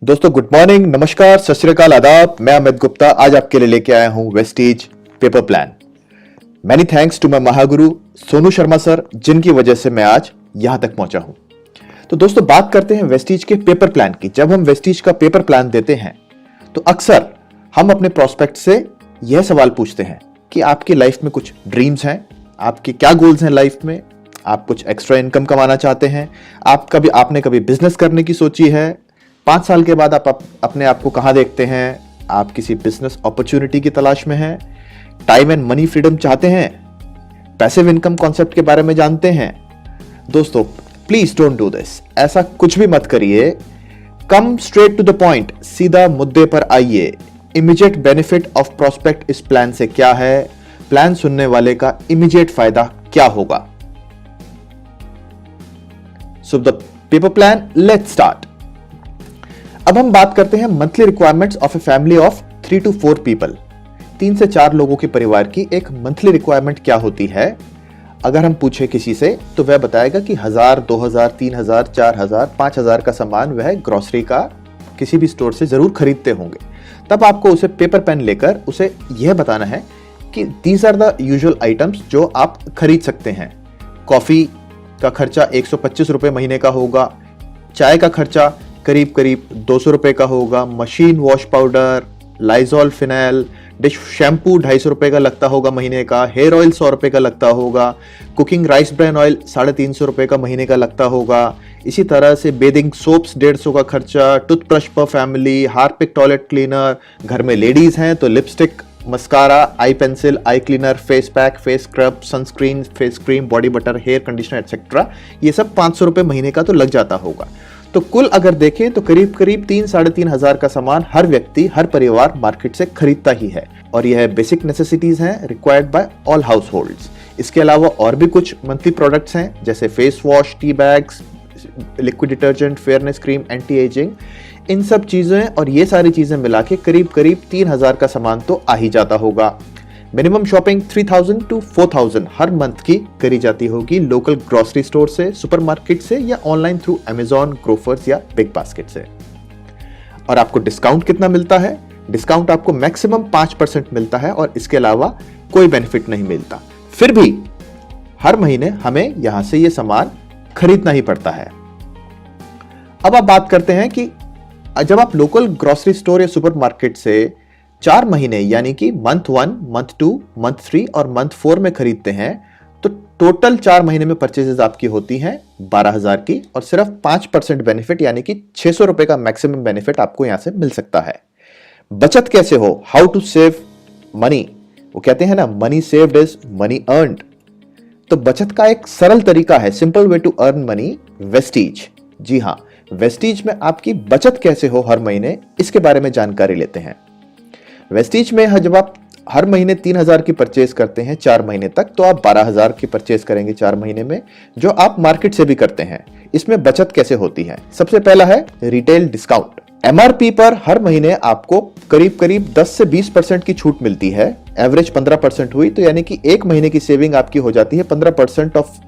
दोस्तों good morning, नमस्कार, सत श्री अकाल, आदाब। मैं अमित गुप्ता आज आपके लिए लेके आया हूं Vestige paper plan. Many thanks to my महागुरु सोनू शर्मा सर, जिनकी वजह से मैं आज यहां तक पहुंचा हूं। तो दोस्तों बात करते हैं वेस्टीज के पेपर प्लान की। जब हम वेस्टीज का पेपर प्लान देते हैं तो अक्सर हम अपने प्रोस्पेक्ट से यह सवाल पूछते हैं कि आपकी लाइफ में कुछ ड्रीम्स हैं, आपके क्या गोल्स हैं लाइफ में, आप कुछ एक्स्ट्रा इनकम कमाना चाहते हैं, आपने कभी बिजनेस करने की सोची है, 5 साल के बाद आप अपने आप को कहां देखते हैं, आप किसी बिजनेस अपॉर्चुनिटी की तलाश में हैं, टाइम एंड मनी फ्रीडम चाहते हैं, पैसिव इनकम कॉन्सेप्ट के बारे में जानते हैं। दोस्तों प्लीज डोंट डू दिस, ऐसा कुछ भी मत करिए। Come straight to the point, सीधा मुद्दे पर आइए। इमीडिएट बेनिफिट ऑफ प्रोस्पेक्ट इस प्लान से क्या है, प्लान सुनने वाले का इमीडिएट फायदा क्या होगा। So the paper plan, let's start. अब हम बात करते हैं monthly requirements of a family of 3 to 4 people. 3 से 4 लोगों के परिवार की एक मंथली रिक्वायरमेंट क्या होती है। अगर हम पूछे किसी से तो वह बताएगा कि 1000, 2000, 3000, 4000, 5000 का सामान वह ग्रोसरी का किसी भी स्टोर से जरूर खरीदते होंगे। तब आपको उसे पेपर पेन लेकर उसे यह बताना है कि these are the usual items जो आप खरीद सकते हैं। कॉफी का खर्चा 125 रुपए महीने का होगा, चाय का खर्चा करीब करीब 200 रुपए का होगा, machine wash powder, Lysol phenyl, dish shampoo 250 रुपए का लगता होगा महीने का, हेयर ऑयल 100 रुपए का लगता होगा, कुकिंग राइस ब्रान ऑयल 350 रुपए का महीने का लगता होगा। इसी तरह से बेदिंग सोप्स 150 का खर्चा, टूथब्रश पर फैमिली, हार्पिक टॉयलेट क्लीनर, घर में लेडीज हैं तो lipstick, mascara, eye pencil, eye cleaner, face pack, face scrub, sunscreen, face cream, body butter, hair conditioner etcetera, ये सब 500 रुपए महीने का तो लग जाता होगा। तो कुल अगर देखें तो करीब करीब 3-3.5 हजार का सामान हर व्यक्ति, हर परिवार मार्केट से खरीदता ही है, और यह बेसिक नेसेसिटीज हैं required by all households. इसके अलावा और भी कुछ मंथली प्रोडक्ट्स हैं जैसे face wash, tea bags, liquid detergent, fairness cream, anti ageing, इन सब चीजें और ये सारी चीजें मिला के करीब करीब 3000 का सामान तो आ ही जाता होगा। Minimum shopping 3000 to 4000 her month की करी जाती होगी लोकल ग्रोसरी स्टोर से, सुपरमार्केट से या ऑनलाइन थ्रू अमेजॉन, ग्रोफर्स या बिग बास्केट से। और आपको डिस्काउंट कितना मिलता है? डिस्काउंट आपको मैक्सिमम 5% मिलता है और इसके अलावा कोई बेनिफिट नहीं मिलता। फिर भी हर महीने हमें यहां से ये सामान खरीदना ही पड़ता है। अब आप बात करते हैं कि जब आप लोकल ग्रोसरी स्टोर या सुपरमार्केट से 4 महीने यानी कि मंथ 1, मंथ 2, मंथ 3 और मंथ 4 में खरीदते हैं तो टोटल 4 महीने में परचेजेस आपकी होती हैं 12000 की, और सिर्फ 5% बेनिफिट यानी कि 600 रुपए का मैक्सिमम बेनिफिट आपको यहां से मिल सकता है। बचत कैसे हो, हाउ टू सेव मनी, वो कहते हैं ना money saved is money earned. तो बचत का एक सरल तरीका है, simple way to earn money, Vestige. जी हां, वेस्टीज में आपकी बचत कैसे हो हर महीने, इसके बारे में जानकारी लेते हैं। वेस्टीज में जब आप हर महीने 3000 की परचेज करते हैं 4 महीने तक, तो आप 12000 की परचेज करेंगे 4 महीने में, जो आप मार्केट से भी करते हैं। इसमें बचत कैसे होती है? सबसे पहला है रिटेल डिस्काउंट। एमआरपी पर हर महीने आपको करीब करीब 10 से 20% की छूट मिलती है। एवरेज 15% हुई तो यानी कि एक महीने की सेविंग आपकी हो जाती है 15% ऑफ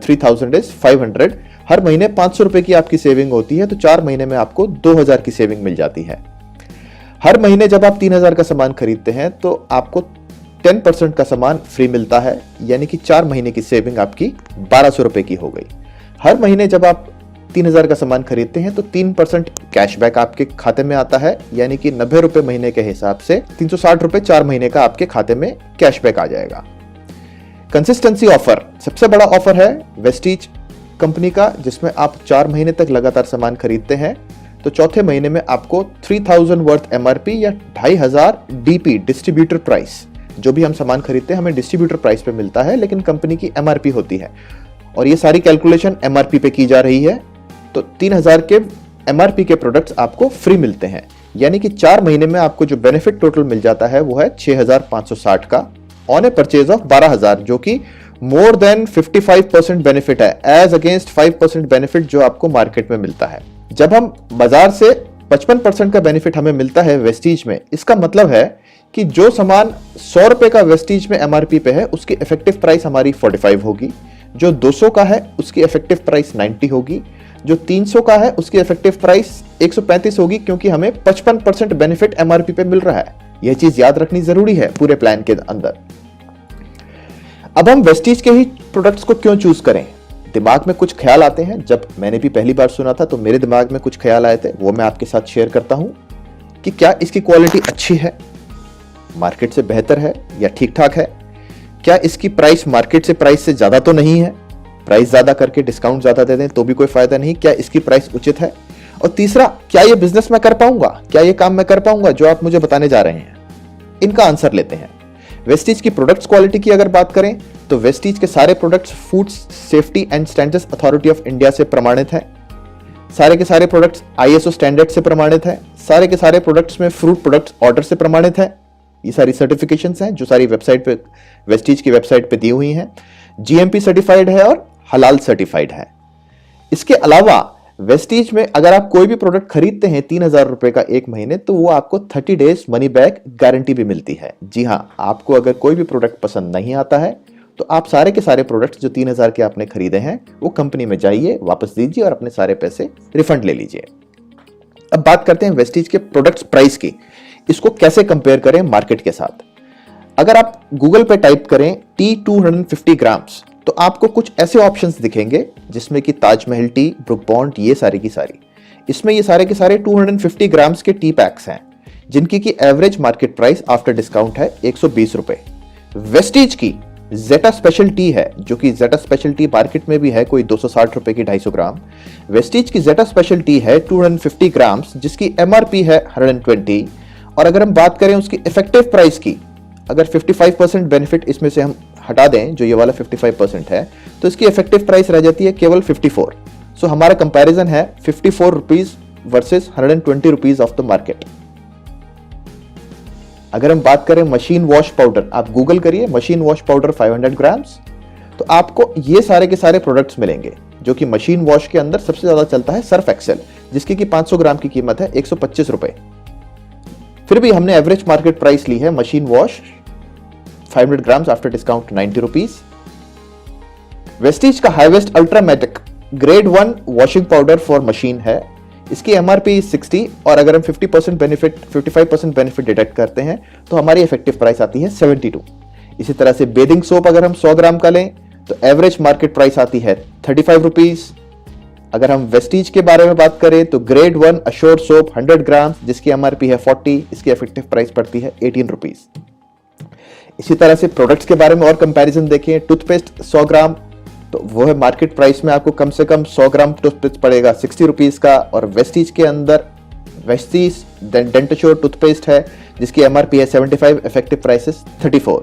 3000 इज 500। हर महीने 500 रुपए की आपकी सेविंग होती है तो 4 महीने में आपको 2000 की सेविंग मिल जाती है। हर महीने जब आप 3000 का सामान खरीदते हैं तो आपको 10% का सामान फ्री मिलता है, यानी कि 4 महीने की सेविंग आपकी 1200 रुपए की हो गई। हर महीने जब आप 3000 का सामान खरीदते हैं तो 3% कैशबैक आपके खाते में आता है, यानी कि 90 रुपए महीने के हिसाब से 360 रुपए 4 महीने का आपके खाते में कैशबैक आ जाएगा। कंसिस्टेंसी ऑफर, सबसे बड़ा ऑफर है वेस्टीज कंपनी का, जिसमें आप 4 महीने तक लगातार सामान खरीदते हैं तो चौथे महीने में आपको 3000 वर्थ एमआरपी या 2500 डीपी, डिस्ट्रीब्यूटर प्राइस, जो भी हम सामान खरीदते हैं हमें डिस्ट्रीब्यूटर प्राइस पे मिलता है, लेकिन कंपनी की एमआरपी होती है और ये सारी कैलकुलेशन एमआरपी पे की जा रही है। तो 3000 के एमआरपी के प्रोडक्ट्स आपको फ्री मिलते हैं, यानी कि 4 महीने में आपको जो बेनिफिट टोटल मिल जाता है वो है 6560 का ऑन ए परचेज ऑफ 12000, जो कि मोर देन 55% बेनिफिट है एज अगेंस्ट 5% बेनिफिट जो आपको मार्केट में मिलता है। जब हम बाजार से 55% का बेनिफिट हमें मिलता है वेस्टीज में, इसका मतलब है कि जो सामान 100 रुपए का वेस्टीज में एमआरपी पे है उसकी इफेक्टिव प्राइस हमारी 45 होगी, जो 200 का है उसकी इफेक्टिव प्राइस 90 होगी, जो 300 का है उसकी इफेक्टिव प्राइस 135 होगी, क्योंकि हमें 55% बेनिफिट एमआरपी पे मिल रहा है। यह चीज याद रखनी जरूरी है पूरे प्लान के अंदर। अब हम वेस्टीज के ही प्रोडक्ट्स को क्यों चूज करें? दिमाग में कुछ ख्याल आते हैं। जब मैंने भी पहली बार सुना था तो मेरे दिमाग में कुछ ख्याल आए थे, वो मैं आपके साथ शेयर करता हूं कि क्या इसकी क्वालिटी अच्छी है, मार्केट से बेहतर है या ठीक ठाक है? क्या इसकी प्राइस मार्केट से प्राइस से ज्यादा तो नहीं है, प्राइस ज्यादा करके डिस्काउंट ज्यादा दे दें तो भी कोई फायदा नहीं? क्या इसकी प्राइस उचित है? और तीसरा, क्या ये बिजनेस मैं कर पाऊंगा, क्या ये काम मैं कर पाऊंगा जो आप मुझे बताने जा रहे हैं? इनका आंसर लेते हैं। वेस्टीज की प्रोडक्ट्स क्वालिटी की अगर बात करें तो वेस्टीज के सारे products food safety and standards authority of India से प्रमाणित है। सारे के सारे प्रोडक्ट्स आईएसओ स्टैंडर्ड से प्रमाणित है। सारे के सारे प्रोडक्ट्स में फ्रूट प्रोडक्ट्स ऑर्डर से प्रमाणित है। ये सारी सर्टिफिकेशंस हैं जो सारी वेबसाइट पे, वेस्टीज की वेबसाइट पे दी हुई हैं। जीएमपी सर्टिफाइड है और हलाल सर्टिफाइड है। इसके अलावा वेस्टीज में अगर आप कोई भी प्रोडक्ट खरीदते हैं 3000 रुपए का एक महीने, तो वो आपको 30 डेज मनी बैक गारंटी भी मिलती है। जी हां, आपको अगर कोई भी प्रोडक्ट पसंद नहीं आता है तो आप सारे के सारे प्रोडक्ट्स जो 3000 के आपने खरीदे हैं वो कंपनी में जाइए, वापस दीजिए और अपने सारे पैसे रिफंड ले लीजिए। अब बात करते हैं वेस्टीज के प्रोडक्ट्स प्राइस की। इसको कैसे कंपेयर करें मार्केट के साथ? अगर आप गूगल पे टाइप करें टी 250 ग्राम्स तो आपको कुछ ऐसे ऑप्शंस दिखेंगे जिसमें कि ताजमहल टी, ब्रुक बॉन्ड, ये सारी की सारी। इसमें ये सारे के सारे 250 ग्राम्स के टी पैक्स हैं जिनकी की average market price after discount है 120 रुपए। वेस्टीज की जेटा स्पेशल टी है, जो कि जेटा स्पेशल टी मार्केट में भी है कोई 260 रुपए की 250 ग्राम। वेस्टीज की जेटा स्पेशल टी है 250 ग्राम्स जिसकी एमआरपी है 120। और अगर हम बात करें उसकी इफेक्टिव प्राइस की, अगर 55% बेनिफिट इसमें से हम हटा दें, जो ये वाला 55% है, तो इसकी इफेक्टिव प्राइस रह जाती है केवल 54। सो हमारा कंपैरिजन है 54 rupees versus 120 rupees of the market. अगर हम बात करें मशीन वॉश पाउडर, आप गूगल करिए मशीन वॉश पाउडर 500 ग्राम्स, तो आपको ये सारे के सारे प्रोडक्ट्स मिलेंगे। जो कि मशीन वॉश के अंदर सबसे ज्यादा चलता है सर्फ एक्सेल, जिसकी की 500 ग्राम की कीमत है 125 रुपए। फिर भी हमने एवरेज मार्केट प्राइस ली है machine wash 500 grams after discount 90 rupees. Vestige का Hiwash Ultramatic grade 1 washing powder for machine है, इसकी एमआरपी 60 और अगर हम 55% बेनिफिट डिडक्ट करते हैं तो हमारी इफेक्टिव प्राइस आती है 72। इसी तरह से बेदिंग सोप अगर हम 100 ग्राम का लें तो एवरेज मार्केट प्राइस आती है 35 रुपीज। अगर हम वेस्टीज के बारे में बात करें तो ग्रेड 1 अश्योर्ड सोप 100 ग्राम जिसकी एमआरपी है 40, इसकी इफेक्टिव प्राइस पड़ती है 18 रुपीज। इसी तरह से प्रोडक्ट्स के बारे में और कंपैरिजन देखें, टूथपेस्ट 100 ग्राम तो वो है मार्केट प्राइस में आपको कम से कम 100 ग्राम टूथपेस्ट पड़ेगा 60 रुपीज का। और वेस्टीज के अंदर वेस्टीज डेंटश्योर टूथपेस्ट है जिसकी एमआरपी है 75, effective price 34।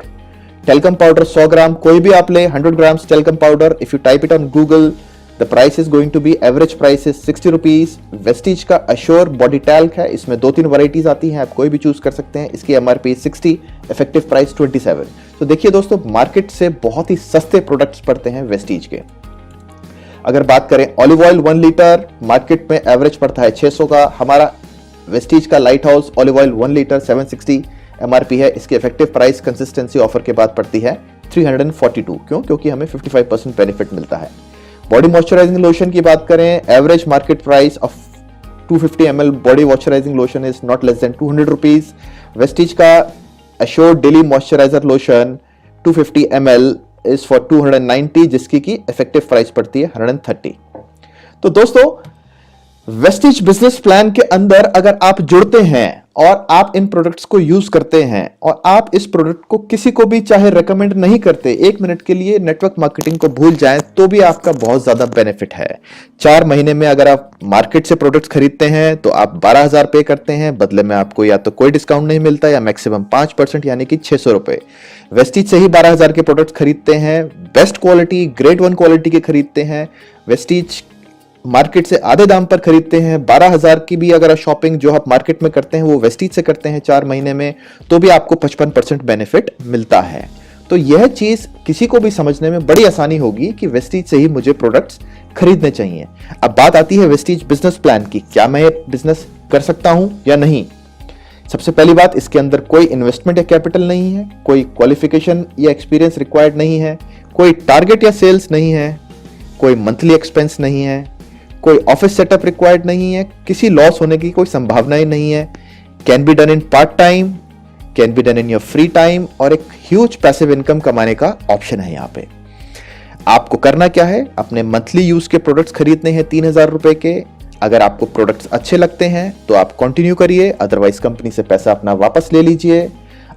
Talcum powder 100 gram कोई भी आप ले, 100 grams talcum powder, if you type it on Google the price is going to be average price 60 rupees. Vestige का अश्योर बॉडी टैल्क है, इसमें 2-3 वैरायटीज आती हैं, आप कोई भी चूज कर सकते हैं, इसकी एमआरपी 60, इफेक्टिव प्राइस 27। तो देखिए दोस्तों, मार्केट से बहुत ही सस्ते प्रोडक्ट्स पड़ते हैं वेस्टीज के। अगर बात करें ऑलिव ऑयल 1 लीटर मार्केट में एवरेज पड़ता है 600 का, हमारा वेस्टीज का light house olive oil 1 litre 760 MRP है, इसकी इफेक्टिव प्राइस कंसिस्टेंसी ऑफर के बाद पड़ती है 342। क्यों? क्योंकि हमें 55% बेनिफिट मिलता है। बॉडी मॉइस्चराइजिंग लोशन की बात करें, average market price of 250 ml body moisturising lotion is not less than 200 rupees. Vestige का assured daily moisturiser lotion 250 ml is for 290 जिसकी की इफेक्टिव प्राइस पड़ती है 130। तो दोस्तों, वेस्टीज बिजनेस प्लान के अंदर अगर आप जुड़ते हैं और आप इन प्रोडक्ट्स को यूज करते हैं और आप इस प्रोडक्ट को किसी को भी चाहे रेकमेंड नहीं करते, 1 मिनट के लिए नेटवर्क मार्केटिंग को भूल जाएं, तो भी आपका बहुत ज्यादा बेनिफिट है। 4 महीने में अगर आप मार्केट से प्रोडक्ट्स खरीदते हैं तो आप 12,000 पे करते हैं, बदले में आपको या तो कोई डिस्काउंट नहीं मिलता या मैक्सिमम 5% यानी कि 600 रुपए। वेस्टीज से ही 12,000 के प्रोडक्ट्स खरीदते हैं, बेस्ट क्वालिटी ग्रेड 1 क्वालिटी के खरीदते हैं, वेस्टीज मार्केट से आधे दाम पर खरीदते हैं। 12,000 की भी अगर शॉपिंग जो आप मार्केट में करते हैं वो वेस्टीज से करते हैं 4 महीने में, तो भी आपको 55% बेनिफिट मिलता है। तो यह चीज किसी को भी समझने में बड़ी आसानी होगी कि वेस्टीज से ही मुझे प्रोडक्ट्स खरीदने चाहिए। अब बात आती है वेस्टीज बिजनेस प्लान की, क्या मैं बिजनेस कर सकता हूं या नहीं? सबसे पहली बात, इसके अंदर कोई इन्वेस्टमेंट या कैपिटल नहीं है, कोई क्वालिफिकेशन या एक्सपीरियंस रिक्वायर्ड नहीं है, कोई टारगेट या सेल्स नहीं है, कोई मंथली एक्सपेंस नहीं है, कोई ऑफिस सेटअप रिक्वायर्ड नहीं है, किसी लॉस होने की कोई संभावना ही नहीं है, can be done in part time, can be done in your free time, और एक ह्यूज पैसिव इनकम कमाने का ऑप्शन है यहाँ पे। आपको करना क्या है, अपने मंथली यूज के प्रोडक्ट्स खरीदने हैं 3,000 रुपए के। अगर आपको प्रोडक्ट्स अच्छे लगते हैं तो आप कंटिन्यू करिए, अदरवाइज कंपनी से पैसा अपना वापस ले लीजिए।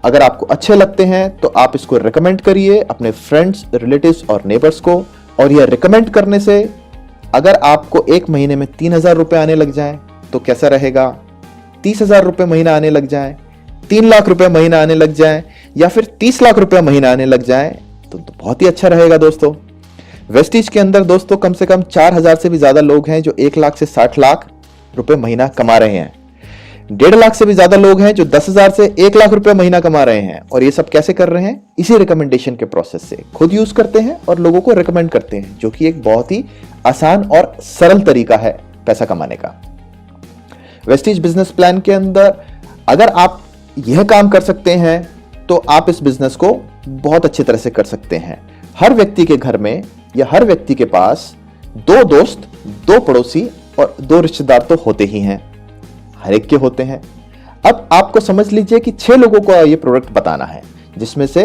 अगर आपको अच्छे लगते हैं तो आप इसको रिकमेंड करिए अपने फ्रेंड्स, रिलेटिव्स और नेबर्स को। और यह रिकमेंड करने से अगर आपको एक महीने में 3,000 रुपए आने लग जाए तो कैसा रहेगा, 30,000 रुपए महीना आने लग जाए, 3 लाख रुपए महीना आने लग जाए, या फिर 30 लाख रुपए महीना आने लग जाए तो बहुत ही अच्छा रहेगा दोस्तों। वेस्टीज के अंदर दोस्तों कम से कम 4,000 से भी ज्यादा लोग हैं जो 1 लाख से 60 लाख रुपए महीना कमा रहे हैं। 1.5 लाख से भी ज्यादा लोग हैं जो 10,000 से 1 लाख रुपए महीना कमा रहे हैं। और ये सब कैसे कर रहे हैं, इसी रिकमेंडेशन के प्रोसेस से खुद यूज करते हैं और लोगों को रिकमेंड करते हैं, जो कि एक बहुत ही आसान और सरल तरीका है पैसा कमाने का। वेस्टीज बिजनेस प्लान के अंदर अगर आप यह काम कर सकते हैं तो आप इस बिजनेस को बहुत अच्छी तरह से कर सकते हैं। हर व्यक्ति के घर में या हर व्यक्ति के पास 2 दोस्त, 2 पड़ोसी और 2 रिश्तेदार तो होते ही हैं, हर एक के होते हैं। अब आपको समझ लीजिए कि 6 लोगों को ये प्रोडक्ट बताना है, जिसमें से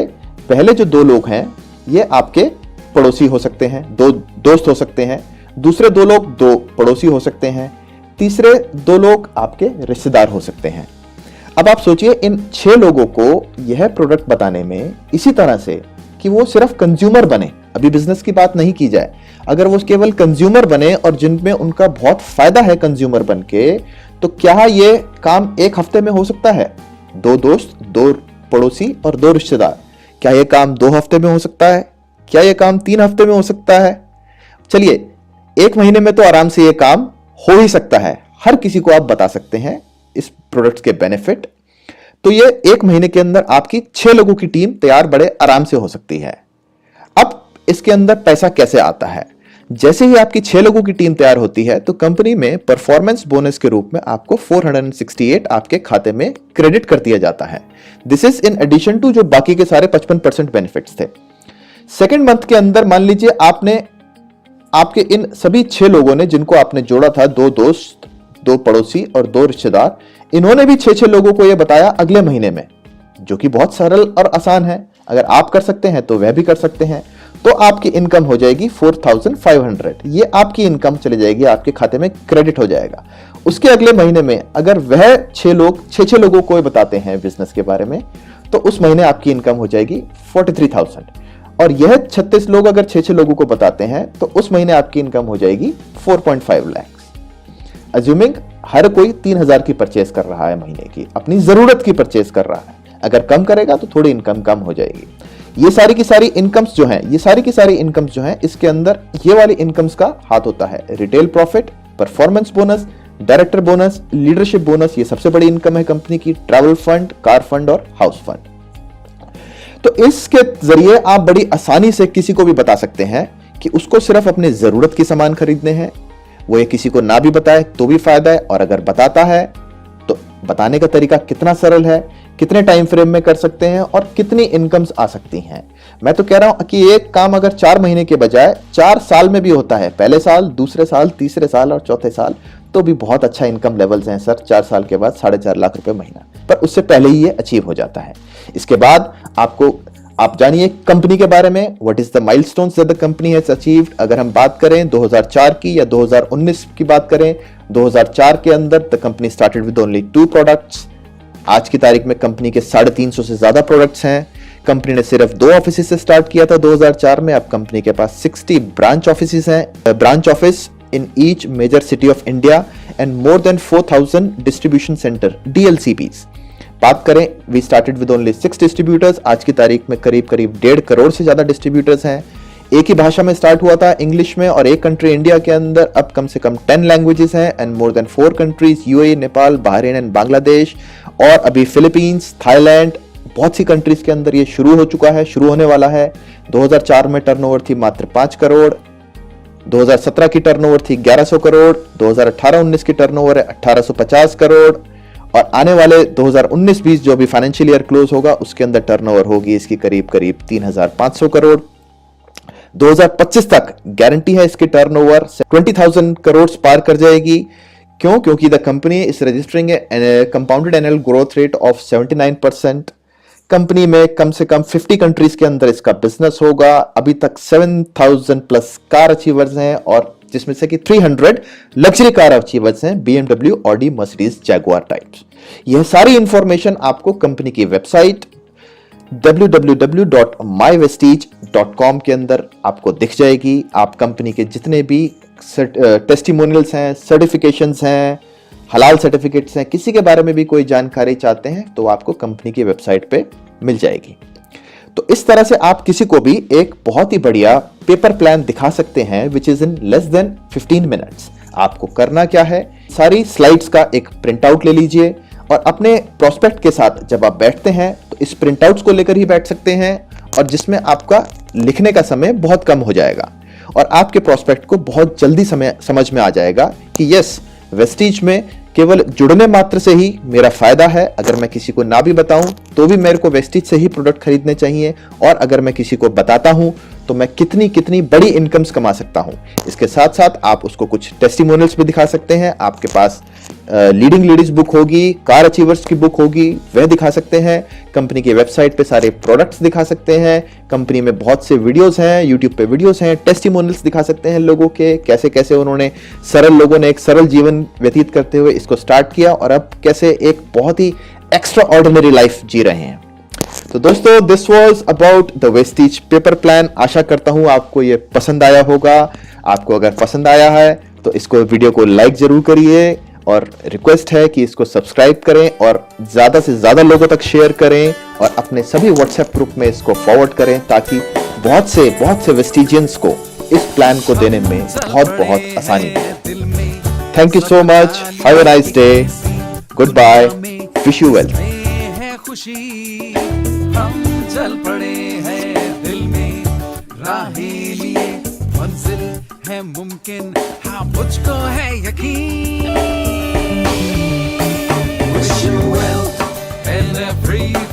पहले जो 2 लोग हैं ये आपके पड़ोसी हो सकते हैं, 2 दोस्त हो सकते हैं, दूसरे 2 लोग 2 पड़ोसी हो सकते हैं, तीसरे 2 लोग आपके रिश्तेदार हो सकते हैं। अब आप सोचिए इन 6 लोगों को यह प्रोडक्ट बताने में इसी तरह से कि वो सिर्फ कंज्यूमर बने, अभी बिजनेस की बात नहीं की जाए, अगर वो केवल कंज्यूमर बने और जिनमें उनका बहुत फायदा है कंज्यूमर बन के, तो क्या ये काम 1 हफ्ते में हो सकता है? 2 दोस्त, 2 पड़ोसी और 2 रिश्तेदार, क्या ये काम 2 हफ्ते में हो सकता है? क्या ये काम 3 हफ्ते में हो सकता है? चलिए 1 महीने में तो आराम से ये काम हो ही सकता है। हर किसी को आप बता सकते हैं इस प्रोडक्ट के बेनिफिट। तो ये 1 महीने के अंदर आपकी 6 लोगों की टीम तैयार बड़े आराम से हो सकती है। अब इसके अंदर पैसा कैसे आता है? जैसे ही आपकी 6 लोगों की टीम तैयार होती है तो कंपनी में परफॉर्मेंस बोनस के रूप में आपको 468 आपके खाते में क्रेडिट कर दिया जाता है। This is in addition to जो बाकी के सारे 55% बेनिफिट्स थे। सेकेंड मंथ के अंदर मान लीजिए आपके इन सभी 6 लोगों ने, जिनको आपने जोड़ा था, 2 दोस्त, 2 पड़ोसी और 2 रिश्तेदार, इन्होंने भी 6 लोगों को यह बताया अगले महीने में, जो कि बहुत सरल और आसान है। अगर आप कर सकते हैं तो वह भी कर सकते हैं। तो आपकी इनकम हो जाएगी 4,500। ये आपकी इनकम चली जाएगी, आपके खाते में क्रेडिट हो जाएगा। उसके अगले महीने में अगर वह 6 लोगों को बताते हैं बिजनेस के बारे में, तो उस महीने आपकी इनकम हो जाएगी 43,000। और यह 36 लोग अगर 6 लोगों को बताते हैं तो उस महीने आपकी इनकम हो जाएगी 4.5 लाख। अज्यूमिंग हर कोई 3,000 की परचेज कर रहा है महीने की, अपनी जरूरत की परचेज कर रहा है। अगर कम करेगा तो थोड़ी इनकम कम हो जाएगी। ये सारी की सारी इनकम्स जो हैं, इसके अंदर ये वाली इनकम्स का हाथ होता है। Retail profit, performance bonus, director bonus, leadership bonus, ये सबसे बड़ी इनकम है कंपनी की। ट्रैवल फंड, कार फंड और हाउस फंड। तो इसके जरिए आप बड़ी आसानी से किसी को भी बता सकते हैं कि उसको सिर्फ अपने जरूरत के सामान खरीदने हैं। वो ये किसी को ना भी बताए तो भी फायदा है, और अगर बताता है तो बताने का तरीका कितना सरल है, कितने टाइम फ्रेम में कर सकते हैं और कितनी इनकम्स आ सकती हैं। मैं तो कह रहा हूं कि एक काम अगर 4 महीने के बजाय 4 साल में भी होता है, पहले साल, दूसरे साल, तीसरे साल और चौथे साल, तो भी बहुत अच्छा इनकम लेवल्स हैं सर। 4 साल के बाद 4.5 लाख रुपए महीना, पर उससे पहले ही ये अचीव हो जाता है। इसके बाद आप जानिए कंपनी के बारे में, what is the milestones that the company has achieved. अगर हम बात करें 2004 की या 2019 की बात करें, 2004 के अंदर the company started with only 2 products. आज की तारीख में कंपनी के 350 से ज्यादा प्रोडक्ट्स हैं। कंपनी ने सिर्फ 2 ऑफिस से स्टार्ट किया था 2004 में। अब कंपनी के पास 60 ब्रांच ऑफिस हैं, branch office in each major city of India and more than 4,000 distribution centre, DLCPs। बात करें, we started with only 6 distributors. आज की तारीख में करीब 1.5 करोड़ से ज्यादा डिस्ट्रीब्यूटर्स हैं। एक ही भाषा में स्टार्ट हुआ था, इंग्लिश में, और एक कंट्री इंडिया के अंदर। अब कम से कम 10 लैंग्वेजेस हैं and more then 4 countries, UAE, Nepal, Bahrain and Bangladesh, और अभी फिलीपींस, थाईलैंड, बहुत सी कंट्रीज के अंदर ये शुरू हो चुका है, शुरू होने वाला है। 2004 में टर्नओवर थी मात्र 5 करोड़, 2017 की टर्नओवर थी 1100 करोड़, 2018-19 की टर्नओवर है 1850 करोड़, और आने वाले 2019-20 जो भी फाइनेंशियल ईयर क्लोज होगा उसके अंदर टर्नओवर होगी इसकी करीब 3,500 करोड़। 2025 तक गारंटी है इसकी टर्नओवर 20,000 करोड़ पार कर जाएगी। क्यों? क्योंकि the company is registering A compounded annual growth rate of 79%। Company में कम से कम 50 कंट्रीज के अंदर इसका बिजनेस होगा। अभी तक 7,000 प्लस कार अचीवर्स हैं और जिसमें से कि 300 लग्जरी कार अचीवर्स हैं, BMW, Audi, Mercedes, Jaguar types. यह सारी इंफॉर्मेशन आपको कंपनी की वेबसाइट www.mywestige.com के अंदर आपको दिख जाएगी। आप कंपनी के जितने भी टेस्टिमोनियल्स हैं, सर्टिफिकेशंस हैं, हलाल सर्टिफिकेट्स हैं, किसी के बारे में भी कोई जानकारी चाहते हैं तो आपको कंपनी की वेबसाइट पे मिल जाएगी। तो इस तरह से आप किसी को भी एक बहुत ही बढ़िया पेपर प्लान दिखा सकते हैं which is in less than 15 minutes. आपको करना क्या है, सारी स्लाइड्स का एक प्रिंट आउट ले लीजिए और अपने प्रोस्पेक्ट के साथ जब आप बैठते हैं तो इस प्रिंट आउट्स को लेकर ही बैठ सकते हैं और जिसमें आपका लिखने का समय बहुत कम हो जाएगा और आपके प्रोस्पेक्ट को बहुत जल्दी समझ में आ जाएगा कि यस, वेस्टीज में केवल जुड़ने मात्र से ही मेरा फायदा है। अगर मैं किसी को ना भी बताऊं तो भी मेरे को वेस्टीज से ही प्रोडक्ट खरीदने चाहिए और अगर मैं किसी को बताता हूं तो मैं कितनी कितनी बड़ी इनकम्स कमा सकता हूं। इसके साथ साथ आप उसको कुछ टेस्टिमोनियल्स भी दिखा सकते हैं। आपके पास लीडिंग लेडीज बुक होगी, कार अचीवर्स की बुक होगी, वह दिखा सकते हैं। कंपनी की वेबसाइट पे सारे प्रोडक्ट्स दिखा सकते हैं। कंपनी में बहुत से वीडियोस हैं, यूट्यूब पे वीडियोस हैं, टेस्टिमोनियल्स दिखा सकते हैं लोगों के, कैसे कैसे उन्होंने लोगों ने एक सरल जीवन व्यतीत करते हुए इसको स्टार्ट किया और अब कैसे एक बहुत ही एक्स्ट्रा ऑर्डिनरी लाइफ जी रहे हैं। तो दोस्तों, this was about the Vestige paper plan. आशा करता हूं आपको ये पसंद आया होगा। आपको अगर पसंद आया है तो इसको वीडियो को लाइक जरूर करिए और रिक्वेस्ट है कि इसको सब्सक्राइब करें और ज्यादा से ज्यादा लोगों तक शेयर करें और अपने सभी व्हाट्सएप ग्रुप में इसको फॉरवर्ड करें ताकि बहुत से वेस्टीजियंस को इस प्लान को देने में बहुत आसानी हो। Thank you so much, have a nice day, goodbye, wish you well. हम चल पड़े हैं दिल में राहें लिए, मंजिल है मुमकिन, हाँ मुझको है यकीन। Wish you wealth and everything